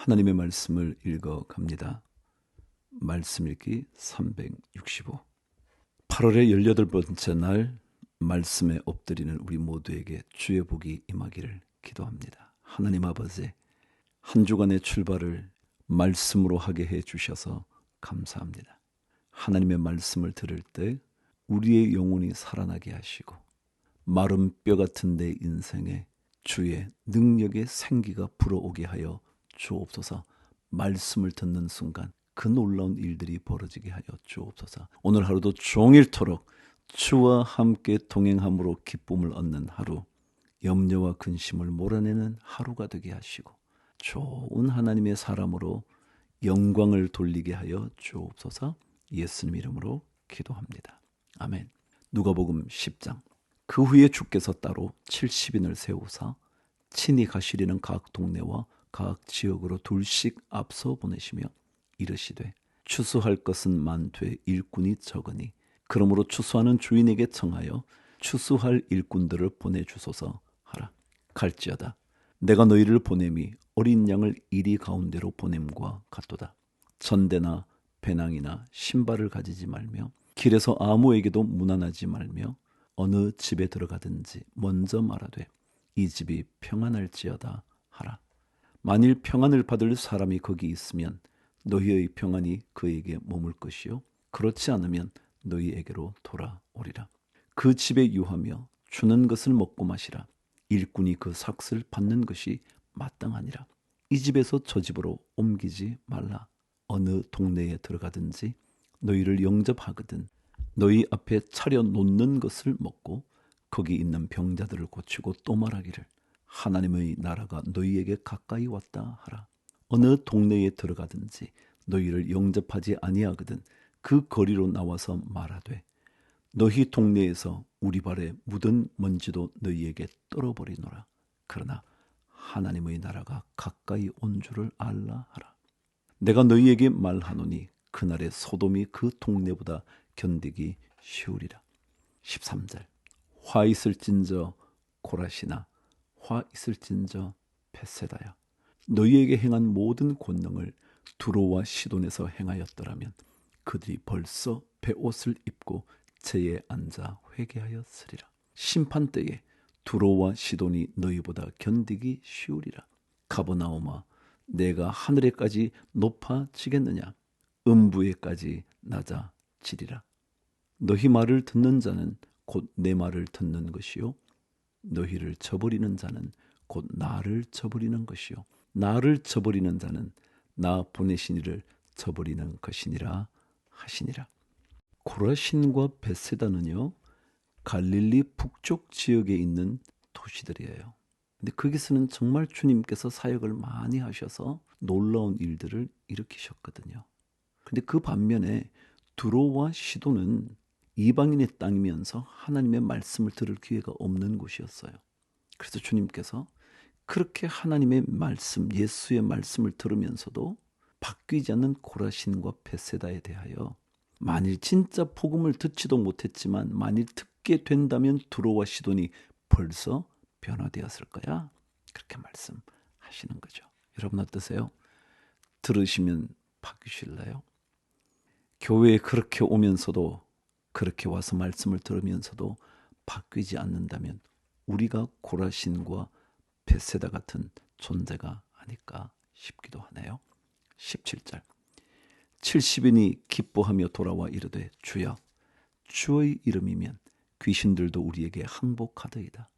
하나님의 말씀을 읽어갑니다. 말씀 읽기 365. 8월의 18번째 날 말씀에 엎드리는 우리 모두에게 주의 복이 임하기를 기도합니다. 하나님 아버지, 한 주간의 출발을 말씀으로 하게 해주셔서 감사합니다. 하나님의 말씀을 들을 때 우리의 영혼이 살아나게 하시고 마른 뼈 같은 내 인생에 주의 능력의 생기가 불어오게 하여 주옵소서. 말씀을 듣는 순간 그 놀라운 일들이 벌어지게 하여 주옵소서. 오늘 하루도 종일토록 주와 함께 동행함으로 기쁨을 얻는 하루, 염려와 근심을 몰아내는 하루가 되게 하시고 좋은 하나님의 사람으로 영광을 돌리게 하여 주옵소서. 예수님 이름으로 기도합니다. 아멘. 누가복음 10장. 그 후에 주께서 따로 70인을 세우사 친히 가시리는 각 동네와 각 지역으로 둘씩 앞서 보내시며 이르시되 추수할 것은 많되 일꾼이 적으니 그러므로 추수하는 주인에게 청하여 추수할 일꾼들을 보내주소서 하라. 갈지어다 내가 너희를 보냄이 어린 양을 이리 가운데로 보냄과 같도다. 전대나 배낭이나 신발을 가지지 말며 길에서 아무에게도 문안하지 말며 어느 집에 들어가든지 먼저 말하되 이 집이 평안할지어다 하라. 만일 평안을 받을 사람이 거기 있으면 너희의 평안이 그에게 머물 것이요 그렇지 않으면 너희에게로 돌아오리라. 그 집에 유하며 주는 것을 먹고 마시라. 일꾼이 그 삭을 받는 것이 마땅하니라. 이 집에서 저 집으로 옮기지 말라. 어느 동네에 들어가든지 너희를 영접하거든 너희 앞에 차려 놓는 것을 먹고 거기 있는 병자들을 고치고 또 말하기를 하나님의 나라가 너희에게 가까이 왔다 하라. 어느 동네에 들어가든지 너희를 영접하지 아니하거든 그 거리로 나와서 말하되 너희 동네에서 우리 발에 묻은 먼지도 너희에게 떨어버리노라. 그러나 하나님의 나라가 가까이 온 줄을 알라 하라. 내가 너희에게 말하노니 그날에 소돔이 그 동네보다 견디기 쉬우리라. 13절. 화 있을진저 고라시나 화 있을진저 벳세다야. 너희에게 행한 모든 권능을 두로와 시돈에서 행하였더라면 그들이 벌써 베옷을 입고 제에 앉아 회개하였으리라. 심판 때에 두로와 시돈이 너희보다 견디기 쉬우리라. 가버나움아 내가 하늘에까지 높아지겠느냐 음부에까지 낮아지리라. 너희 말을 듣는 자는 곧 내 말을 듣는 것이요 너희를 저버리는 자는 곧 나를 저버리는 것이요 나를 저버리는 자는 나 보내신 이를 저버리는 것이니라 하시니라. 고라신과 벳세다는요 갈릴리 북쪽 지역에 있는 도시들이에요. 근데 거기서는 정말 주님께서 사역을 많이 하셔서 놀라운 일들을 일으키셨거든요. 근데 그 반면에 두로와 시도는 이방인의 땅이면서 하나님의 말씀을 들을 기회가 없는 곳이었어요. 그래서 주님께서 그렇게 하나님의 말씀, 예수의 말씀을 들으면서도 바뀌지 않는 고라신과 벳세다에 대하여 만일 진짜 복음을 듣지도 못했지만 만일 듣게 된다면 두로와 시돈이 벌써 변화되었을 거야. 그렇게 말씀하시는 거죠. 여러분 어떠세요? 들으시면 바뀌실래요? 교회에 그렇게 오면서도 그렇게 와서 말씀을 들으면서도 바뀌지 않는다면 우리가 고라신과 벳세다 같은 존재가 아닐까 싶기도 하네요. 17절. 70인이 기뻐하며 돌아와 이르되 주여 주의 이름이면 귀신들도 우리에게 항복하더이다.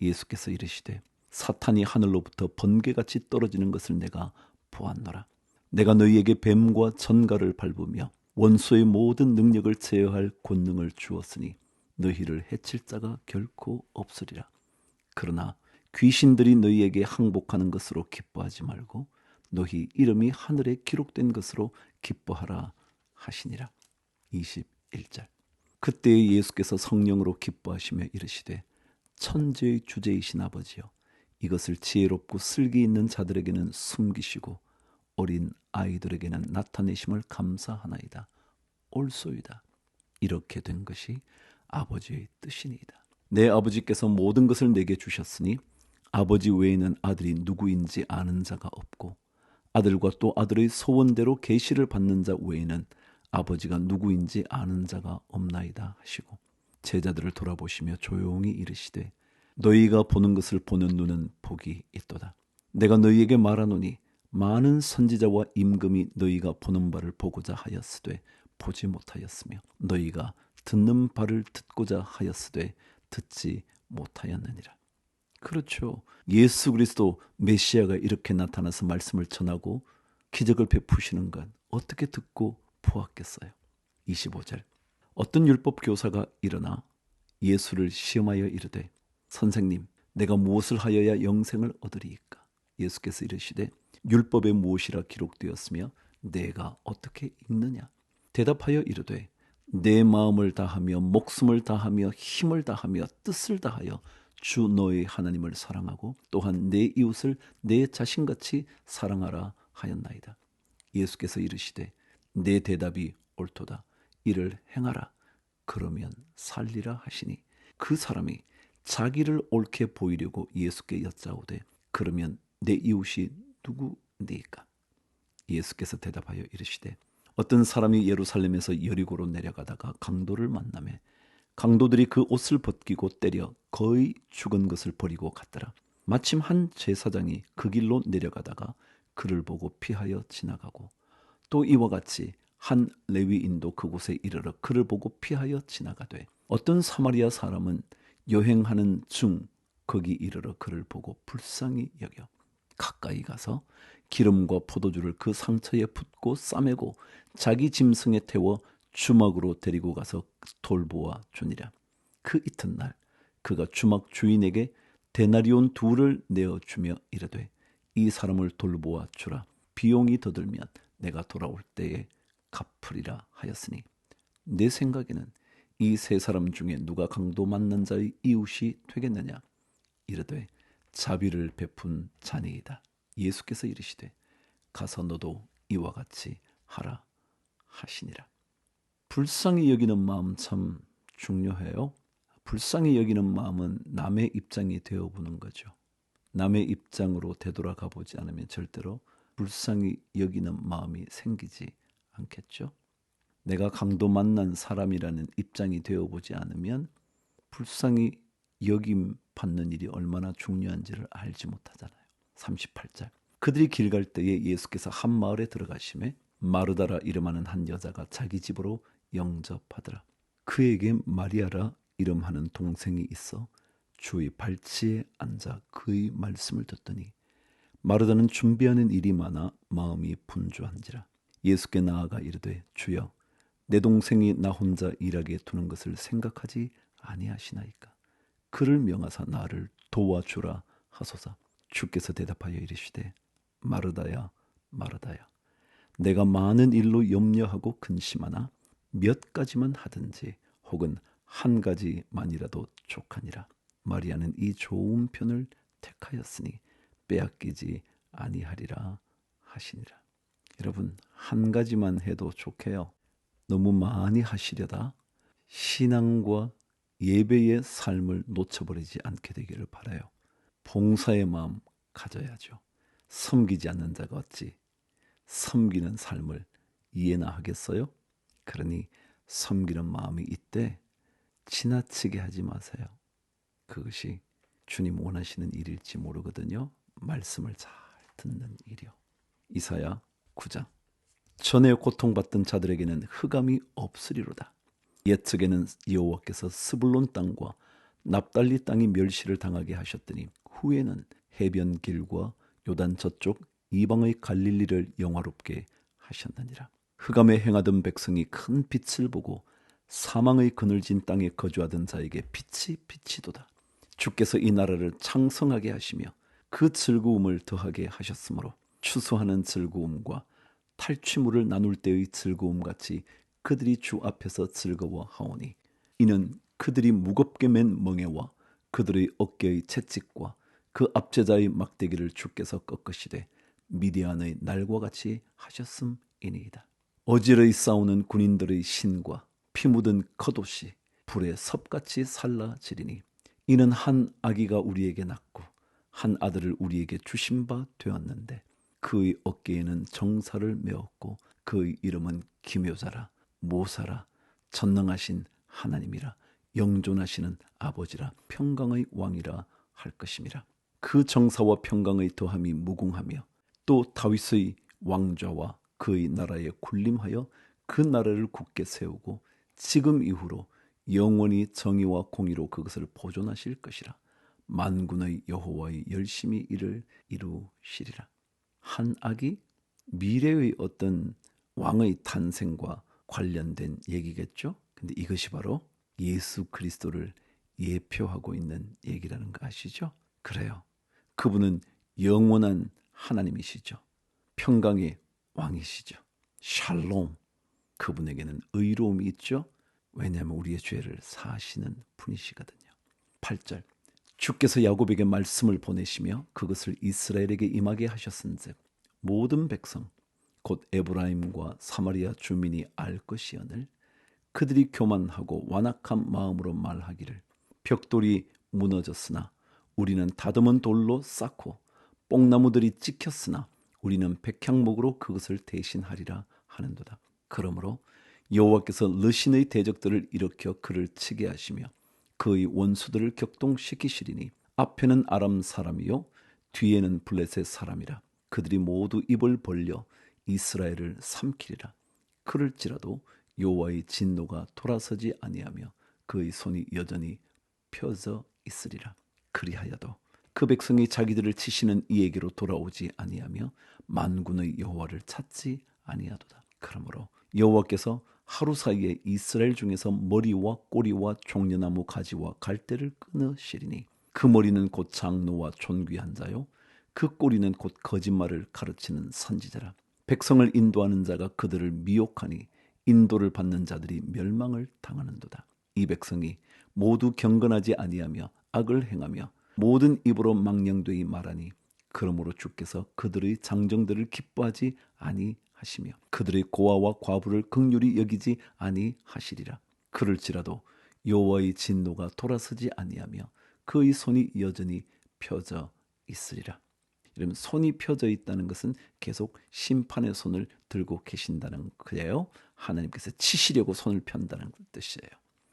예수께서 이르시되 사탄이 하늘로부터 번개같이 떨어지는 것을 내가 보았노라. 내가 너희에게 뱀과 전갈을 밟으며 원수의 모든 능력을 제어할 권능을 주었으니 너희를 해칠 자가 결코 없으리라. 그러나 귀신들이 너희에게 항복하는 것으로 기뻐하지 말고 너희 이름이 하늘에 기록된 것으로 기뻐하라 하시니라. 21절. 그때 예수께서 성령으로 기뻐하시며 이르시되 천지의 주제이신 아버지여 이것을 지혜롭고 슬기 있는 자들에게는 숨기시고 어린 아이들에게는 나타내심을 감사하나이다. 옳소이다. 이렇게 된 것이 아버지의 뜻이니이다. 내 아버지께서 모든 것을 내게 주셨으니 아버지 외에는 아들이 누구인지 아는 자가 없고 아들과 또 아들의 소원대로 계시를 받는 자 외에는 아버지가 누구인지 아는 자가 없나이다 하시고 제자들을 돌아보시며 조용히 이르시되 너희가 보는 것을 보는 눈은 복이 있도다. 내가 너희에게 말하노니 많은 선지자와 임금이 너희가 보는 바를 보고자 하였으되 보지 못하였으며 너희가 듣는 바를 듣고자 하였으되 듣지 못하였느니라. 그렇죠. 예수 그리스도 메시아가 이렇게 나타나서 말씀을 전하고 기적을 베푸시는 건 어떻게 듣고 보았겠어요. 25절. 어떤 율법 교사가 일어나 예수를 시험하여 이르되 선생님 내가 무엇을 하여야 영생을 얻으리이까? 예수께서 이르시되 율법에 무엇이라 기록되었으며 내가 어떻게 읽느냐? 대답하여 이르되 내 마음을 다하며 목숨을 다하며 힘을 다하며 뜻을 다하여 주 너의 하나님을 사랑하고 또한 내 이웃을 내 자신같이 사랑하라 하였나이다. 예수께서 이르시되 내 대답이 옳도다. 이를 행하라. 그러면 살리라 하시니 그 사람이 자기를 옳게 보이려고 예수께 여짜오되 그러면 내 이웃이 누구니까? 예수께서 대답하여 이르시되 어떤 사람이 예루살렘에서 여리고로 내려가다가 강도를 만나매 강도들이 그 옷을 벗기고 때려 거의 죽은 것을 버리고 갔더라. 마침 한 제사장이 그 길로 내려가다가 그를 보고 피하여 지나가고 또 이와 같이 한 레위인도 그곳에 이르러 그를 보고 피하여 지나가되 어떤 사마리아 사람은 여행하는 중 거기 이르러 그를 보고 불쌍히 여겨 가까이 가서 기름과 포도주를 그 상처에 붓고 싸매고 자기 짐승에 태워 주막으로 데리고 가서 돌보아 주니라. 그 이튿날 그가 주막 주인에게 데나리온 2를 내어주며 이르되 이 사람을 돌보아 주라. 비용이 더 들면 내가 돌아올 때에 갚으리라 하였으니 내 생각에는 이 세 사람 중에 누가 강도 만난 자의 이웃이 되겠느냐? 이르되 자비를 베푼 자니이다. 예수께서 이르시되 가서 너도 이와 같이 하라 하시니라. 불쌍히 여기는 마음 참 중요해요. 불쌍히 여기는 마음은 남의 입장이 되어보는 거죠. 남의 입장으로 되돌아가 보지 않으면 절대로 불쌍히 여기는 마음이 생기지 않겠죠. 내가 강도 만난 사람이라는 입장이 되어보지 않으면 불쌍히 여김 받는 일이 얼마나 중요한지를 알지 못하잖아요. 38절. 그들이 길 갈 때에 예수께서 한 마을에 들어가시매 마르다라 이름하는 한 여자가 자기 집으로 영접하더라. 그에게 마리아라 이름하는 동생이 있어 주의 발치에 앉아 그의 말씀을 듣더니 마르다는 준비하는 일이 많아 마음이 분주한지라. 예수께 나아가 이르되 주여 내 동생이 나 혼자 일하게 두는 것을 생각하지 아니하시나이까? 그를 명하사 나를 도와주라 하소서. 주께서 대답하여 이르시되 마르다야 마르다야 내가 많은 일로 염려하고 근심하나 몇 가지만 하든지 혹은 한 가지만이라도 족하니라. 마리아는 이 좋은 편을 택하였으니 빼앗기지 아니하리라 하시니라. 여러분 한 가지만 해도 좋게요. 너무 많이 하시려다 신앙과 예배의 삶을 놓쳐버리지 않게 되기를 바라요. 봉사의 마음 가져야죠. 섬기지 않는 자가 어찌 섬기는 삶을 이해나 하겠어요? 그러니 섬기는 마음이 이때 지나치게 하지 마세요. 그것이 주님 원하시는 일일지 모르거든요. 말씀을 잘 듣는 일이요. 이사야 9장. 전에 고통받던 자들에게는 흑암이 없으리로다. 옛적에는 여호와께서 스불론 땅과 납달리 땅이 멸시를 당하게 하셨더니 후에는 해변 길과 요단 저쪽 이방의 갈릴리를 영화롭게 하셨느니라. 흑암에 행하던 백성이 큰 빛을 보고 사망의 그늘진 땅에 거주하던 자에게 빛이 비치도다. 주께서 이 나라를 창성하게 하시며 그 즐거움을 더하게 하셨으므로 추수하는 즐거움과 탈취물을 나눌 때의 즐거움같이 그들이 주 앞에서 즐거워하오니 이는 그들이 무겁게 맨 멍에와 그들의 어깨의 채찍과 그 압제자의 막대기를 주께서 꺾으시되 미디안의 날과 같이 하셨음이니이다. 어질의 싸우는 군인들의 신과 피 묻은 겉옷이 불에 섭같이 살라지리니 이는 한 아기가 우리에게 낳고 한 아들을 우리에게 주신 바 되었는데 그의 어깨에는 정사를 메었고 그의 이름은 기묘자라, 모사라, 전능하신 하나님이라, 영존하시는 아버지라, 평강의 왕이라 할 것임이라. 그 정사와 평강의 더함이 무궁하며 또 다윗의 왕좌와 그의 나라에 군림하여 그 나라를 굳게 세우고 지금 이후로 영원히 정의와 공의로 그것을 보존하실 것이라. 만군의 여호와의 열심히 이를 이루시리라. 한 악이 미래의 어떤 왕의 탄생과 관련된 얘기겠죠. 근데 이것이 바로 예수 그리스도를 예표하고 있는 얘기라는 거 아시죠? 그래요. 그분은 영원한 하나님이시죠. 평강의 왕이시죠. 샬롬. 그분에게는 의로움이 있죠. 왜냐하면 우리의 죄를 사하시는 분이시거든요. 8절. 주께서 야곱에게 말씀을 보내시며 그것을 이스라엘에게 임하게 하셨은즉 모든 백성 곧 에브라임과 사마리아 주민이 알 것이오늘 그들이 교만하고 완악한 마음으로 말하기를 벽돌이 무너졌으나 우리는 다듬은 돌로 쌓고 뽕나무들이 찍혔으나 우리는 백향목으로 그것을 대신하리라 하는도다. 그러므로 여호와께서 르신의 대적들을 일으켜 그를 치게 하시며 그의 원수들을 격동시키시리니 앞에는 아람 사람이요 뒤에는 블레셋 사람이라. 그들이 모두 입을 벌려 이스라엘을 삼키리라. 그럴지라도 여호와의 진노가 돌아서지 아니하며 그의 손이 여전히 펴져 있으리라. 그리하여도 그 백성이 자기들을 치시는 이에게로 돌아오지 아니하며 만군의 여호와를 찾지 아니하도다. 그러므로 여호와께서 하루 사이에 이스라엘 중에서 머리와 꼬리와 종려나무 가지와 갈대를 끊으시리니 그 머리는 곧 장로와 존귀한 자요 그 꼬리는 곧 거짓말을 가르치는 선지자라. 백성을 인도하는 자가 그들을 미혹하니 인도를 받는 자들이 멸망을 당하는도다. 이 백성이 모두 경건하지 아니하며 악을 행하며 모든 입으로 망령되이 말하니 그러므로 주께서 그들의 장정들을 기뻐하지 아니하시며 그들의 고아와 과부를 긍휼히 여기지 아니하시리라. 그럴지라도 여호와의 진노가 돌아서지 아니하며 그의 손이 여전히 펴져 있으리라. 이러면 손이 펴져 있다는 것은 계속 심판의 손을 들고 계신다는 거예요. 하나님께서 치시려고 손을 편다는 뜻이에요.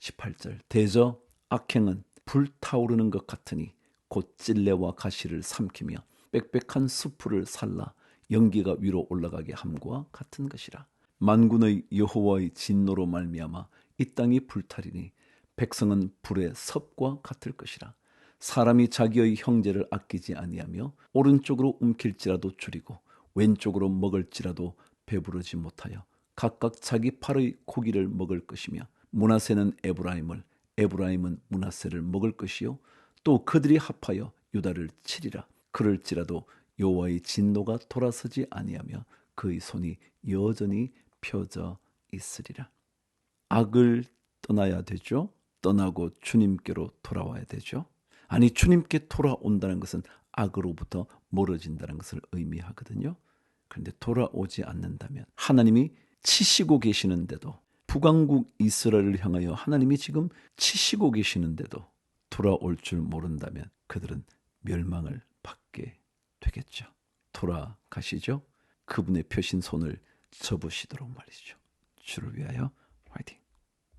18절. 대저 악행은 불타오르는 것 같으니 곧 찔레와 가시를 삼키며 빽빽한 수풀을 살라 연기가 위로 올라가게 함과 같은 것이라. 만군의 여호와의 진노로 말미암아 이 땅이 불타리니 백성은 불의 섭과 같을 것이라. 사람이 자기의 형제를 아끼지 아니하며 오른쪽으로 움킬지라도 줄이고 왼쪽으로 먹을지라도 배부르지 못하여 각각 자기 팔의 고기를 먹을 것이며 므낫세는 에브라임을 에브라임은 므낫세를 먹을 것이요 또 그들이 합하여 유다를 치리라. 그럴지라도 여호와의 진노가 돌아서지 아니하며 그의 손이 여전히 펴져 있으리라. 악을 떠나야 되죠. 떠나고 주님께로 돌아와야 되죠. 아니 주님께 돌아온다는 것은 악으로부터 멀어진다는 것을 의미하거든요. 그런데 돌아오지 않는다면 하나님이 치시고 계시는데도 북왕국 이스라엘을 향하여 하나님이 지금 치시고 계시는데도 돌아올 줄 모른다면 그들은 멸망을 받게 되겠죠. 돌아가시죠. 그분의 펴신 손을 접으시도록 말이죠. 주를 위하여 화이팅.